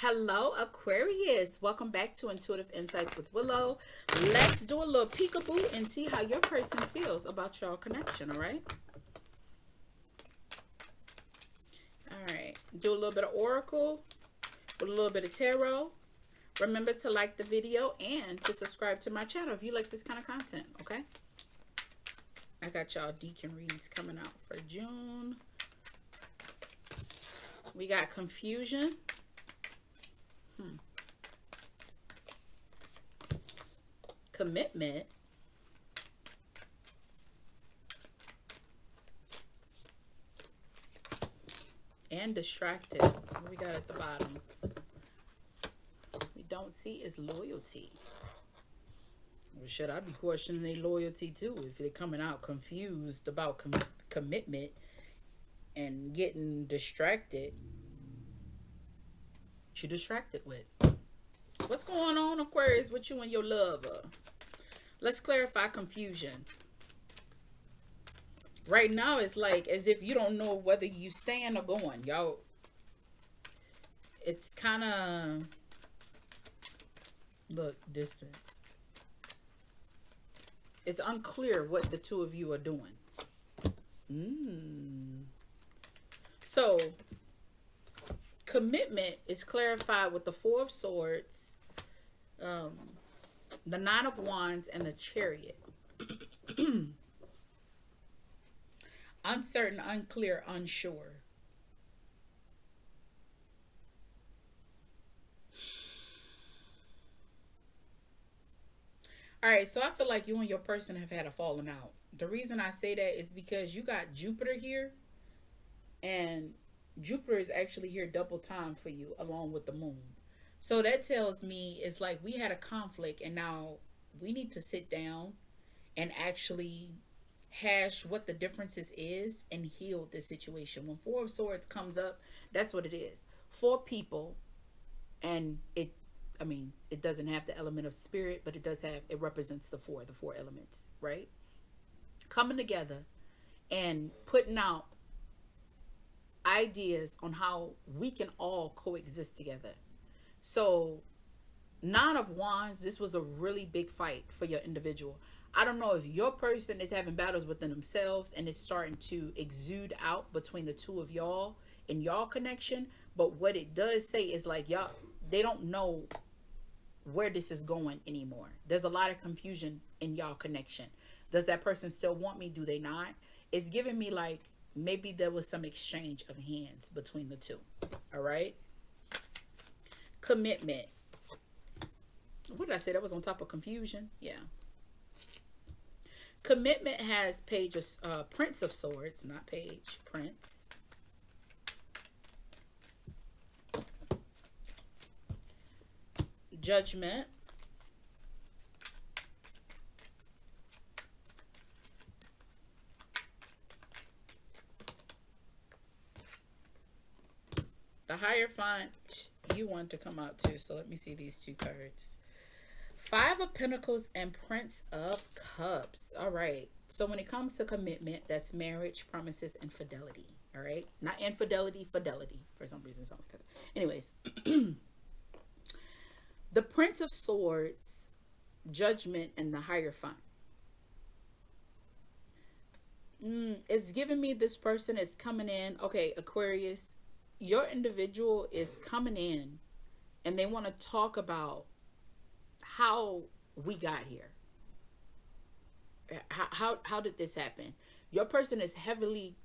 Hello, Aquarius. Welcome back to Intuitive Insights with Willow. Let's do a little peekaboo and see how your person feels about your connection, all right? All right. Do a little bit of Oracle with a little bit of Tarot. Remember to like the video and to subscribe to my channel if you like this kind of content, okay? I got y'all Deacon reads coming out for June. We got confusion. Commitment. And distracted. What we got at the bottom? We don't see is loyalty. Well, should I be questioning their loyalty too if they're coming out confused about commitment and getting distracted? What you distracted with? What's going on, Aquarius, with you and your lover? Let's clarify confusion. Right now, it's like as if you don't know whether you staying or going. Y'all, it's kind of, look, distance. It's unclear what the two of you are doing. So, commitment is clarified with the Four of Swords, the Nine of Wands, and the Chariot. Uncertain, unclear, unsure. All right, so I feel like you and your person have had a falling out. The reason I say that is because you got Jupiter here, and Jupiter is actually here double time for you along with the moon. So that tells me it's like we had a conflict and now we need to sit down and actually hash what the differences is and heal the situation. When Four of Swords comes up, that's what it is. Four people, and it doesn't have the element of spirit, but it represents the four elements, right? Coming together and putting out ideas on how we can all coexist together. So, Nine of Wands, this was a really big fight for your individual. I don't know if your person is having battles within themselves and it's starting to exude out between the two of y'all in y'all connection, but what it does say is like y'all, they don't know where this is going anymore. There's a lot of confusion in y'all connection. Does that person still want me? Do they not? It's giving me like maybe there was some exchange of hands between the two. All right. Commitment. What did I say? That was on top of confusion. Yeah. Commitment has Prince of Swords, not Page, Prince. Judgment. The Hierophant, you want to come out too, so let me see these two cards. Five of Pentacles and Prince of Cups. All right. So when it comes to commitment, that's marriage, promises, and fidelity. All right. Not infidelity, fidelity. For some reason, something like that. Anyways. The Prince of Swords, Judgment, and the Hierophant. It's giving me this person is coming in. Okay, Aquarius, your individual is coming in and they want to talk about how we got here. How did this happen? Your person is heavily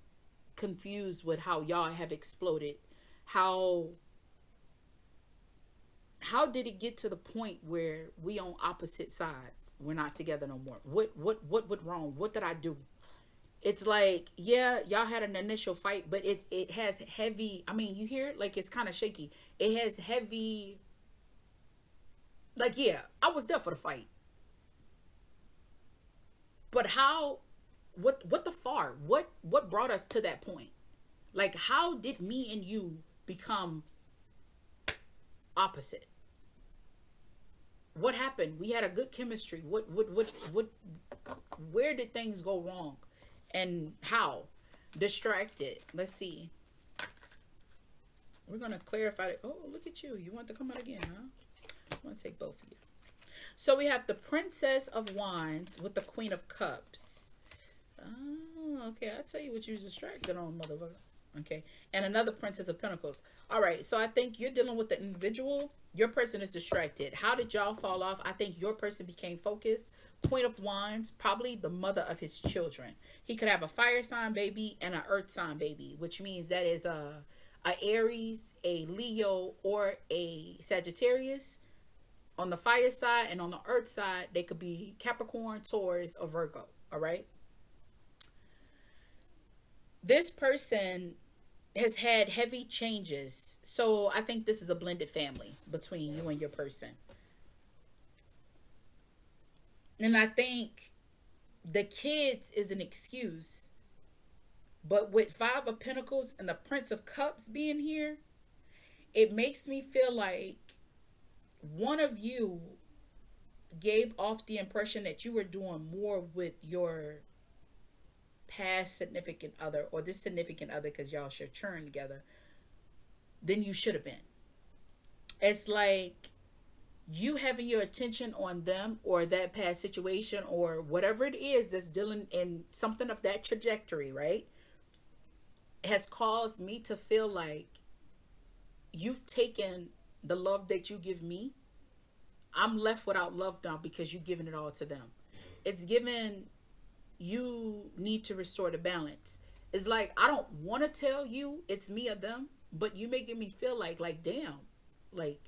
confused with how y'all have exploded. How did it get to the point where we on opposite sides? We're not together no more. What went wrong? What did I do? It's like, yeah, y'all had an initial fight, but it has heavy, you hear it like it's kind of shaky. It has heavy, like, yeah, I was there for the fight. But how, what the far? What brought us to that point? Like, how did me and you become opposite? What happened? We had a good chemistry. Where did things go wrong? And how? Distracted. Let's see. We're going to clarify it. Oh, look at you. You want to come out again, huh? I want to take both of you. So we have the Princess of Wands with the Queen of Cups. Oh, okay. I'll tell you what you're distracted on, motherfucker. Okay. And another Princess of Pentacles. All right. So I think you're dealing with the individual. Your person is distracted. How did y'all fall off? I think your person became focused. Queen of Wands, probably the mother of his children. He could have a fire sign baby and an earth sign baby, which means that is a Aries, a Leo, or a Sagittarius. On the fire side and on the earth side, they could be Capricorn, Taurus, or Virgo. All right. This person has had heavy changes. So I think this is a blended family between you and your person. And I think the kids is an excuse. But with Five of Pentacles and the Prince of Cups being here, it makes me feel like one of you gave off the impression that you were doing more with your past significant other, or this significant other, because y'all should churn together, than you should have been. It's like you having your attention on them or that past situation or whatever it is that's dealing in something of that trajectory, right, has caused me to feel like you've taken the love that you give me. I'm left without love now because you've given it all to them. It's given, you need to restore the balance. It's like, I don't want to tell you it's me or them, but you making me feel like damn, like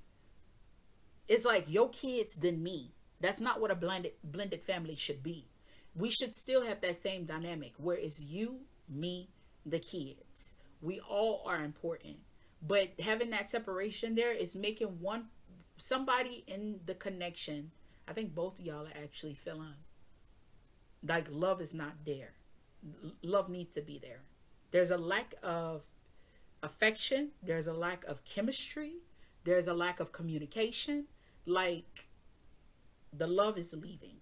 it's like your kids than me. That's not what a blended family should be. We should still have that same dynamic where it's you, me, the kids. We all are important, but having that separation there is making somebody in the connection. I think both of y'all are actually feeling like love is not there. Love needs to be there. There's a lack of affection. There's a lack of chemistry. There's a lack of communication. Like the love is leaving.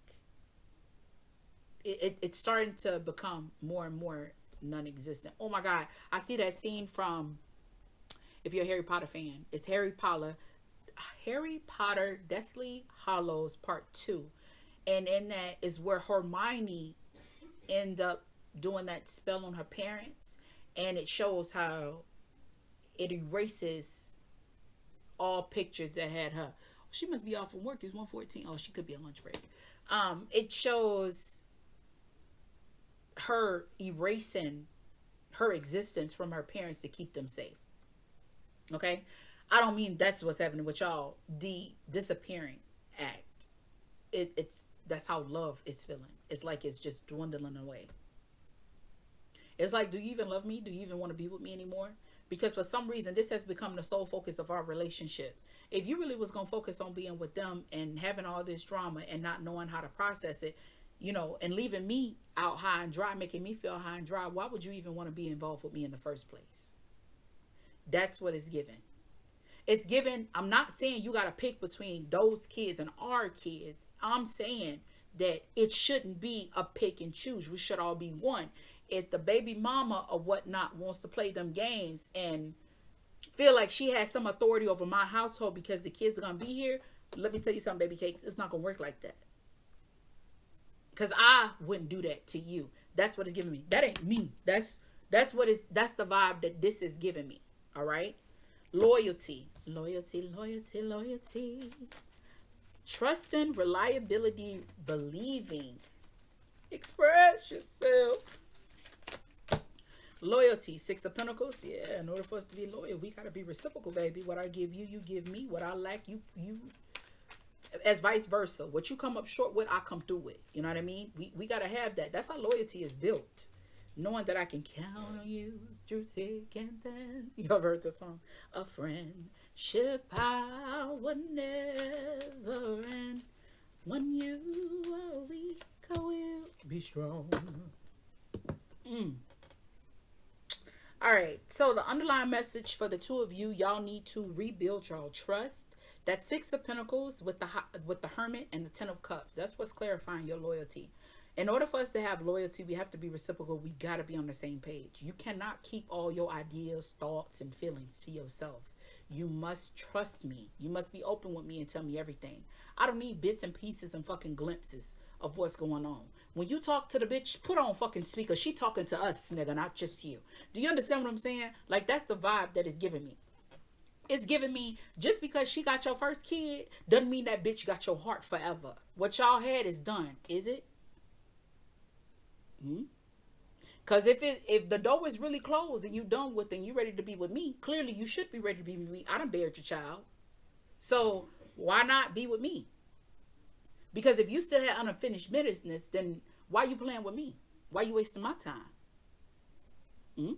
It's starting to become more and more non-existent. Oh my God. I see that scene from, if you're a Harry Potter fan, it's Harry Potter Deathly Hallows Part 2. And in that is where Hermione end up doing that spell on her parents. And it shows how it erases all pictures that had her. She must be off from work. It's 1:14. Oh, she could be on lunch break. It shows her erasing her existence from her parents to keep them safe. Okay? I don't mean that's what's happening with y'all. The disappearing act. That's how love is feeling. It's like it's just dwindling away. It's like, do you even love me? Do you even want to be with me anymore? Because for some reason, this has become the sole focus of our relationship. If you really was going to focus on being with them and having all this drama and not knowing how to process it, you know, and leaving me out high and dry, making me feel high and dry, why would you even want to be involved with me in the first place? That's what it's given. It's given. I'm not saying you got to pick between those kids and our kids. I'm saying that it shouldn't be a pick and choose. We should all be one. If the baby mama or whatnot wants to play them games and feel like she has some authority over my household because the kids are going to be here, let me tell you something, baby cakes. It's not going to work like that. Because I wouldn't do that to you. That's what it's giving me. That ain't me. That's the vibe that this is giving me. All right. Loyalty. Trusting, reliability, believing. Express yourself. Loyalty. Six of Pentacles. Yeah, in order for us to be loyal, we got to be reciprocal, baby. What I give you, you give me. What I lack, you as vice versa. What you come up short with, I come through with. You know what I mean? We got to have that. That's how loyalty is built. Knowing that I can count on you through thick and thin. You ever heard the song? A friendship I would never end. When you are weak, I will be strong. All right. So the underlying message for the two of you, y'all need to rebuild y'all trust. That Six of Pentacles with the Hermit and the Ten of Cups. That's what's clarifying your loyalty. In order for us to have loyalty, we have to be reciprocal. We got to be on the same page. You cannot keep all your ideas, thoughts, and feelings to yourself. You must trust me. You must be open with me and tell me everything. I don't need bits and pieces and fucking glimpses of what's going on. When you talk to the bitch, put on fucking speaker. She talking to us, nigga, not just you. Do you understand what I'm saying? Like, that's the vibe that it's giving me. It's giving me, just because she got your first kid doesn't mean that bitch got your heart forever. What y'all had is done, is it? Because if the door is really closed and you done with and you ready to be with me, clearly you should be ready to be with me. I done buried your child. So why not be with me? Because if you still had unfinished business, then why you playing with me? Why you wasting my time?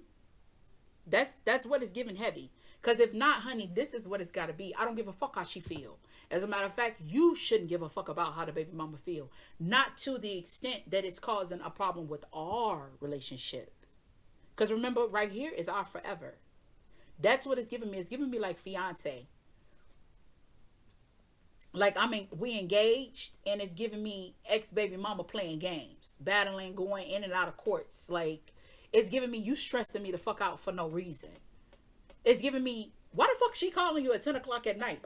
That's what is giving heavy. Because if not, honey, this is what it's got to be. I don't give a fuck how she feel. As a matter of fact, you shouldn't give a fuck about how the baby mama feel. Not to the extent that it's causing a problem with our relationship. Because remember, right here is our forever. That's what it's giving me. It's giving me like fiance. Like, I mean, we engaged, and it's giving me ex-baby mama playing games. Battling, going in and out of courts. Like, it's giving me you stressing me the fuck out for no reason. It's giving me, why the fuck she calling you at 10 o'clock at night?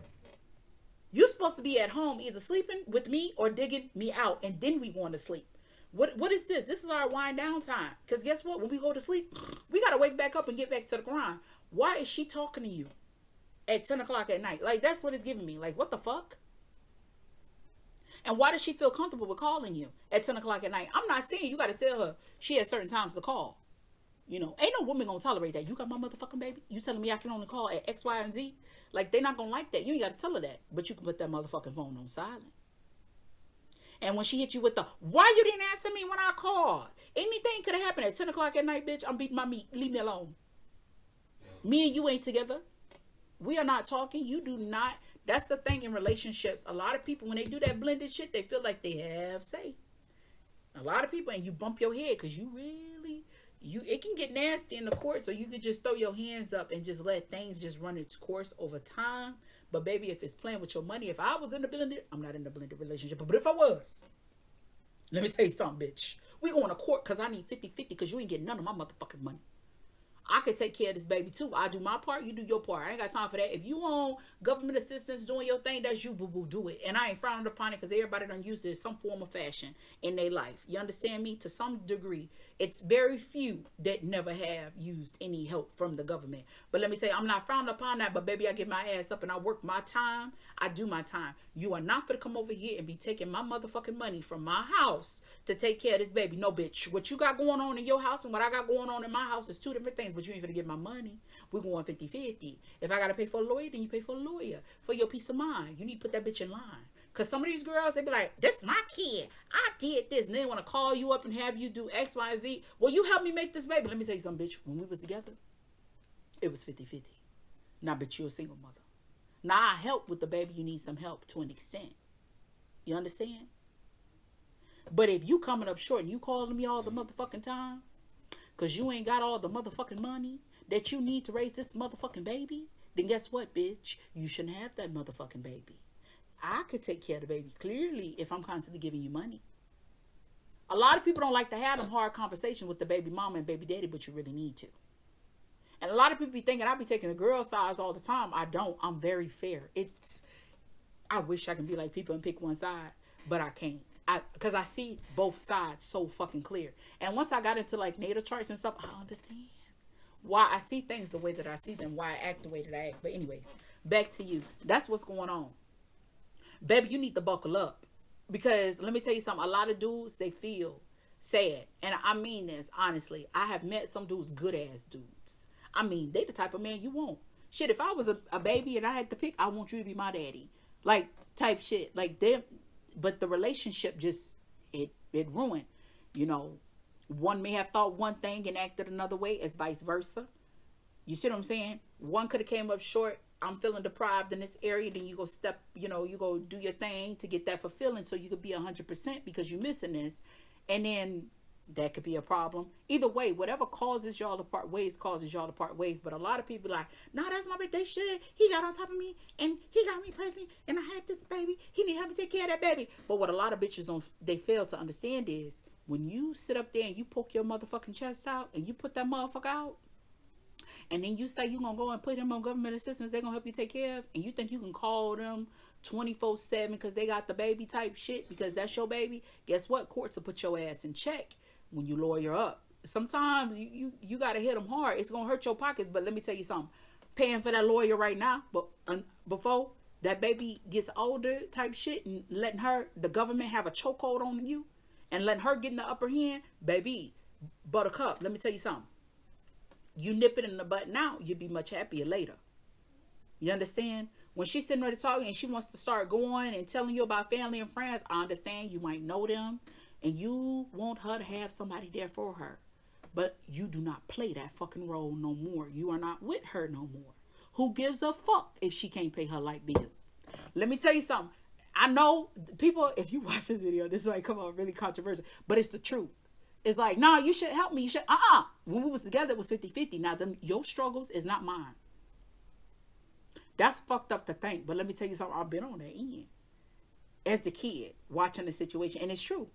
You supposed to be at home either sleeping with me or digging me out, and then we going to sleep. What is this? This is our wind down time. Because guess what? When we go to sleep, we got to wake back up and get back to the grind. Why is she talking to you at 10 o'clock at night? Like, that's what it's giving me. Like, what the fuck? And why does she feel comfortable with calling you at 10 o'clock at night? I'm not saying you got to tell her she has certain times to call. You know, ain't no woman gonna tolerate that. You got my motherfucking baby? You telling me I can only call at X, Y, and Z? Like, they not gonna like that. You ain't got to tell her that. But you can put that motherfucking phone on silent. And when she hit you with the, why you didn't answer me when I called? Anything could have happened at 10 o'clock at night, bitch. I'm beating my meat. Leave me alone. Me and you ain't together. We are not talking. You do not. That's the thing in relationships. A lot of people, when they do that blended shit, they feel like they have say. A lot of people, and you bump your head because you really... it can get nasty in the court, so you could just throw your hands up and just let things just run its course over time. But baby, if it's playing with your money, if I was in the blended, I'm not in the blended relationship, but if I was, let me tell you something, bitch. We going to court because I need 50-50 because you ain't getting none of my motherfucking money. I could take care of this baby too. I do my part, you do your part. I ain't got time for that. If you want government assistance doing your thing, that's you, boo-boo, do it. And I ain't frowning upon it because everybody done used it in some form of fashion in their life. You understand me? To some degree. It's very few that never have used any help from the government. But let me tell you, I'm not frowning upon that, but baby, I get my ass up and I work my time. I do my time. You are not going to come over here and be taking my motherfucking money from my house to take care of this baby. No, bitch. What you got going on in your house and what I got going on in my house is two different things, but you ain't going to get my money. We're going 50-50. If I got to pay for a lawyer, then you pay for a lawyer. For your peace of mind, you need to put that bitch in line. Because some of these girls, they be like, this my kid. I did this. And they want to call you up and have you do X, Y, Z. Well, you helped me make this baby. Let me tell you something, bitch. When we was together, it was 50-50. Now, bitch, you're a single mother. Now, I help with the baby. You need some help to an extent. You understand? But if you coming up short and you calling me all the motherfucking time because you ain't got all the motherfucking money that you need to raise this motherfucking baby, then guess what, bitch? You shouldn't have that motherfucking baby. I could take care of the baby clearly if I'm constantly giving you money. A lot of people don't like to have them hard conversations with the baby mama and baby daddy, but you really need to. And a lot of people be thinking I be taking the girl sides all the time. I don't. I'm very fair. I wish I can be like people and pick one side, but I can't. Because I see both sides so fucking clear. And once I got into like natal charts and stuff, I understand why I see things the way that I see them, why I act the way that I act. But anyways, back to you. That's what's going on. Baby, you need to buckle up. Because let me tell you something. A lot of dudes, they feel sad. And I mean this, honestly. I have met some dudes, good ass dudes. I mean, they the type of man you want. Shit, if I was a baby and I had to pick, I want you to be my daddy. Like, type shit. Like, them. But the relationship just, it ruined. You know, one may have thought one thing and acted another way, as vice versa. You see what I'm saying? One could have came up short. I'm feeling deprived in this area. Then you go step, you go do your thing to get that fulfilling so you could be 100% because you're missing this. And then that could be a problem. Either way, whatever causes y'all to part ways, causes y'all to part ways. But a lot of people are like, nah, that's my birthday shit. He got on top of me and he got me pregnant and I had this baby. He need to help me take care of that baby. But what a lot of bitches they fail to understand is when you sit up there and you poke your motherfucking chest out and you put that motherfucker out, and then you say you're going to go and put them on government assistance, they're going to help you take care of, and you think you can call them 24/7 because they got the baby type shit because that's your baby, guess what? Courts will put your ass in check when you lawyer up. Sometimes you got to hit them hard. It's going to hurt your pockets, but let me tell you something. Paying for that lawyer right now, but before that baby gets older type shit and letting the government have a chokehold on you and letting her get in the upper hand, baby, buttercup, let me tell you something. You nip it in the butt now, you'll be much happier later. You understand? When she's sitting there talking and she wants to start going and telling you about family and friends, I understand you might know them and you want her to have somebody there for her. But you do not play that fucking role no more. You are not with her no more. Who gives a fuck if she can't pay her light bills? Let me tell you something. I know people, if you watch this video, this might come out really controversial, but it's the truth. It's like, nah, you should help me. You should, When we was together, it was 50-50. Now, your struggles is not mine. That's fucked up to think. But let me tell you something. I've been on that end. As the kid, watching the situation. And it's true.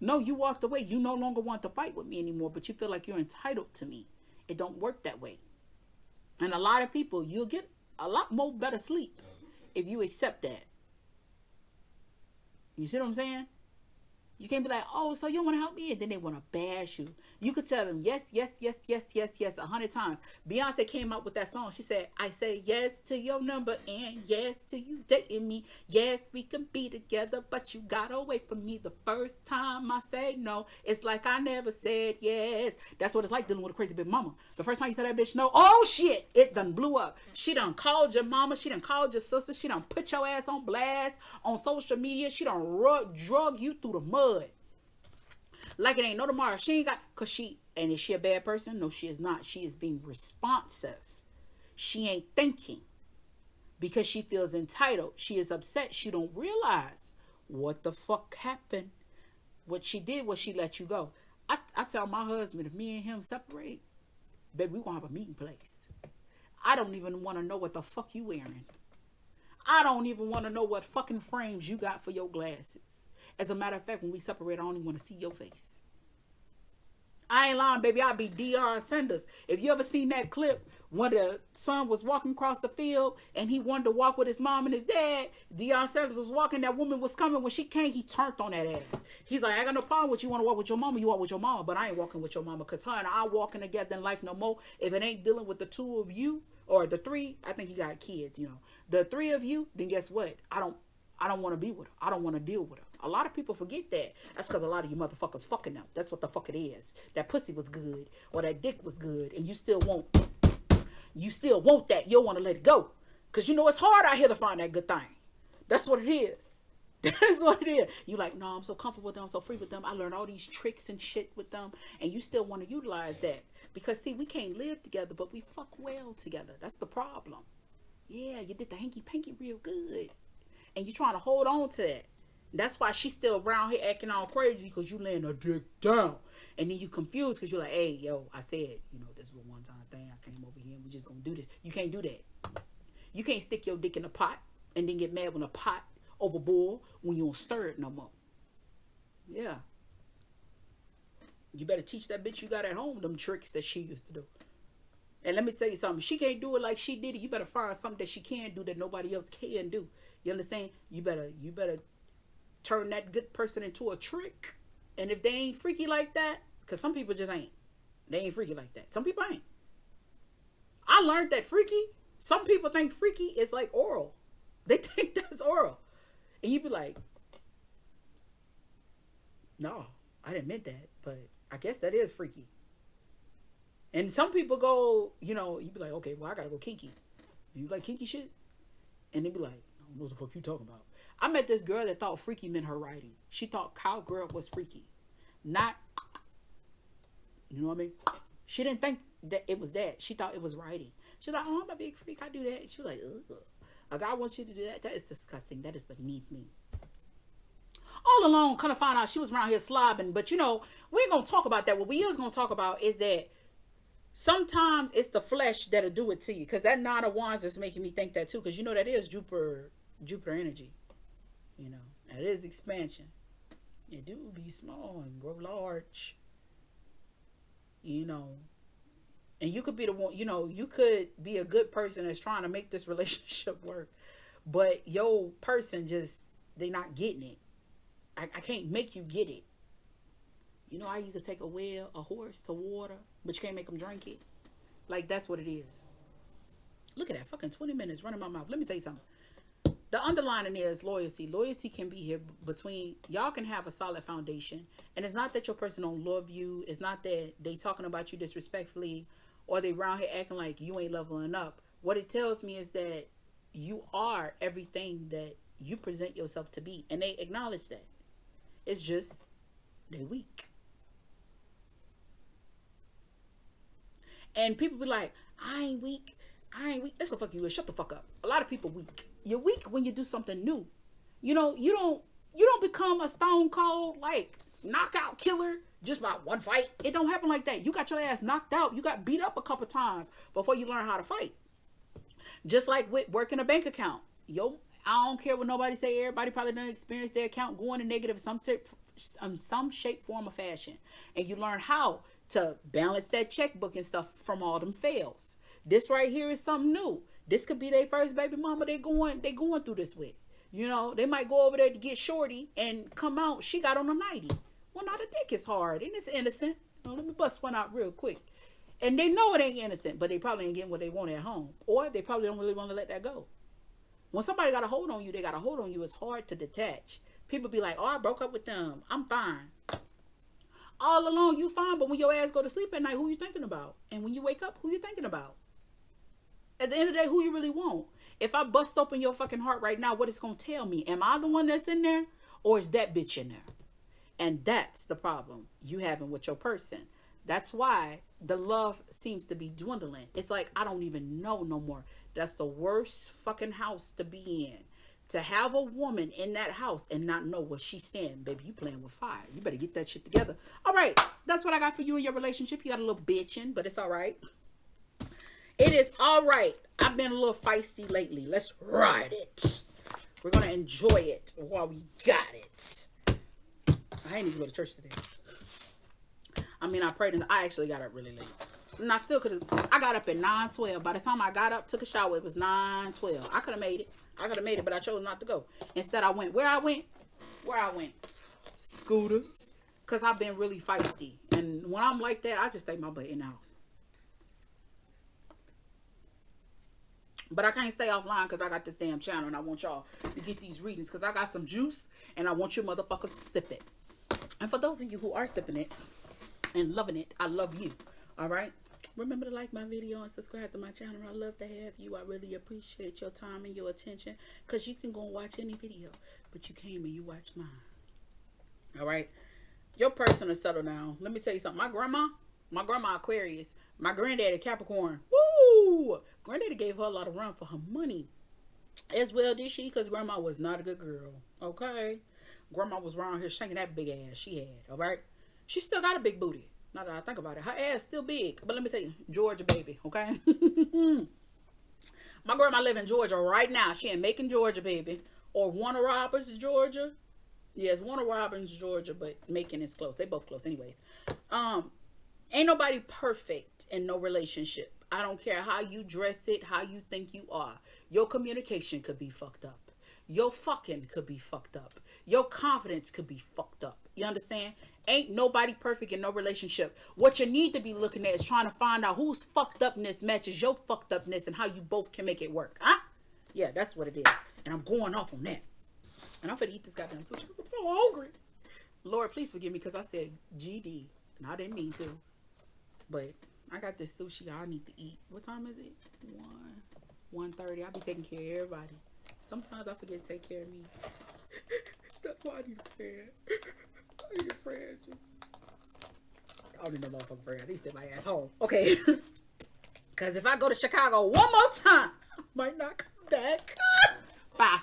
No, you walked away. You no longer want to fight with me anymore, but you feel like you're entitled to me. It don't work that way. And a lot of people, you'll get a lot more better sleep if you accept that. You see what I'm saying? You can't be like, oh, so you want to help me? And then they want to bash you. You could tell them yes, yes, yes, yes, yes, yes, 100 times. Beyonce came out with that song. She said, I say yes to your number and yes to you dating me. Yes, we can be together, but you got away from me the first time I say no. It's like I never said yes. That's what it's like dealing with a crazy big mama. The first time you said that bitch no, oh shit, it done blew up. She done called your mama. She done called your sister. She done put your ass on blast on social media. She done drug you through the mud. Like it ain't no tomorrow. She ain't got, and is she a bad person? No, she is not. She is being responsive. She ain't thinking because she feels entitled. She is upset. She don't realize what the fuck happened. What she did was she let you go. I tell my husband, if me and him separate, baby, we gonna have a meeting place. I don't even want to know what the fuck you wearing. I don't even want to know what fucking frames you got for your glasses. As a matter of fact, when we separate, I don't even want to see your face. I ain't lying, baby. I'll be Deion Sanders. If you ever seen that clip when the son was walking across the field and he wanted to walk with his mom and his dad, Deion Sanders was walking. That woman was coming. When she came, he turned on that ass. He's like, I got no problem with you want to walk with your mama. You walk with your mama, but I ain't walking with your mama because her and I walking together in life no more. If it ain't dealing with the two of you or the three, I think you got kids, you know. The three of you, then guess what? I don't want to be with her. I don't want to deal with her. A lot of people forget that. That's because a lot of you motherfuckers fucking them. That's what the fuck it is. That pussy was good or that dick was good and you still want that. You don't want to let it go. Because you know it's hard out here to find that good thing. That's what it is. That is what it is. You like, no, I'm so comfortable with them. I'm so free with them. I learned all these tricks and shit with them. And you still want to utilize that. Because see, we can't live together, but we fuck well together. That's the problem. Yeah, you did the hanky-panky real good. And you trying to hold on to that. That's why she's still around here acting all crazy because you laying her dick down. And then you confused because you're like, hey, yo, I said, you know, this was a one-time thing. I came over here and we just going to do this. You can't do that. You can't stick your dick in a pot and then get mad when a pot overboard when you don't stir it no more. Yeah. You better teach that bitch you got at home them tricks that she used to do. And let me tell you something. She can't do it like she did it. You better find something that she can do that nobody else can do. You understand? You better turn that good person into a trick. And if they ain't freaky like that, because some people just ain't. They ain't freaky like that. Some people ain't. I learned that freaky. Some people think freaky is like oral. They think that's oral. And you be like, no, I didn't mean that. But I guess that is freaky. And some people go, you know, you be like, okay, well, I gotta go kinky. You like kinky shit? And they be like, I don't know what the fuck you talking about. I met this girl that thought freaky meant her writing. She thought cowgirl was freaky. Not, you know what I mean? She didn't think that it was that. She thought it was writing. She was like, oh, I'm a big freak. I do that. And she was like, ugh. A guy wants you to do that? That is disgusting. That is beneath me. All along, kind of find out she was around here slobbing. But, you know, we ain't going to talk about that. What we is going to talk about is that sometimes it's the flesh that'll do it to you. Because that Nine of Wands is making me think that too. Because, you know, that is Jupiter energy. You know, that is expansion. It do be small and grow large. You know. And you could be the one, you know, you could be a good person that's trying to make this relationship work. But your person just, they not getting it. I can't make you get it. You know how you could take a horse to water, but you can't make them drink it? Like, that's what it is. Look at that, fucking 20 minutes running my mouth. Let me tell you something. The underlining is loyalty. Loyalty can be here between, y'all can have a solid foundation. And it's not that your person don't love you. It's not that they talking about you disrespectfully or they around here acting like you ain't leveling up. What it tells me is that you are everything that you present yourself to be. And they acknowledge that. It's just, they weak. And people be like, I ain't weak. That's the fuck you is. Shut the fuck up. A lot of people weak. You're weak when you do something new. You know, you don't become a stone cold, like, knockout killer just by one fight. It don't happen like that. You got your ass knocked out. You got beat up a couple times before you learn how to fight. Just like with working a bank account. I don't care what nobody say. Everybody probably done experience their account going in negative some shape, form, or fashion. And you learn how to balance that checkbook and stuff from all them fails. This right here is something new. This could be their first baby mama they going through this with. You know, they might go over there to get shorty and come out, she got on a 90. Well, now the dick is hard and it's innocent. Let me bust one out real quick. And they know it ain't innocent, but they probably ain't getting what they want at home. Or they probably don't really want to let that go. When somebody got a hold on you, they got a hold on you. It's hard to detach. People be like, oh, I broke up with them. I'm fine. All along, you fine, but when your ass go to sleep at night, who you thinking about? And when you wake up, who you thinking about? At the end of the day, who you really want? If I bust open your fucking heart right now, what it's going to tell me? Am I the one that's in there? Or is that bitch in there? And that's the problem you having with your person. That's why the love seems to be dwindling. It's like, I don't even know no more. That's the worst fucking house to be in. To have a woman in that house and not know where she's standing. Baby, you playing with fire. You better get that shit together. All right. That's what I got for you in your relationship. You got a little bitching, but it's all right. It is all right. I've been a little feisty lately. Let's ride it. We're going to enjoy it while we got it. I ain't even go to church today. I mean, I prayed and I actually got up really late. And I still could have. I got up at 9:12. By the time I got up, took a shower, it was 9:12. I could have made it. But I chose not to go. Instead, I went. Where I went? Scooters. Because I've been really feisty. And when I'm like that, I just stay my butt in the house. But I can't stay offline because I got this damn channel. And I want y'all to get these readings. Because I got some juice. And I want you motherfuckers to sip it. And for those of you who are sipping it and loving it, I love you. All right? Remember to like my video and subscribe to my channel. I love to have you. I really appreciate your time and your attention. Because you can go and watch any video. But you came and you watched mine. All right? Your person is settled down. Let me tell you something. My grandma Aquarius. My granddaddy Capricorn. Woo! Granddaddy gave her a lot of run for her money. As well did she. Because grandma was not a good girl. Okay? Grandma was around here shaking that big ass she had. All right? She still got a big booty. Now that I think about it, her ass still big. But let me tell you, Georgia baby, okay? My grandma live in Georgia right now. She in Macon, Georgia, baby. Or Warner Robins, Georgia. Yes, Warner Robins, Georgia, but Macon is close. They both close anyways. Ain't nobody perfect in no relationship. I don't care how you dress it, how you think you are. Your communication could be fucked up. Your fucking could be fucked up. Your confidence could be fucked up. You understand? Ain't nobody perfect in no relationship. What you need to be looking at is trying to find out whose fucked upness matches your fucked upness and how you both can make it work. Huh? Yeah, that's what it is. And I'm going off on that. And I'm finna eat this goddamn sushi because I'm so hungry. Lord, please forgive me because I said GD. And I didn't mean to. But I got this sushi I need to eat. What time is it? 1:30. I'll be taking care of everybody. Sometimes I forget to take care of me. That's why I need a friend. I need a friend. I don't need no motherfucking friend. I need to send my ass home. Okay. Because if I go to Chicago one more time, I might not come back. Bye.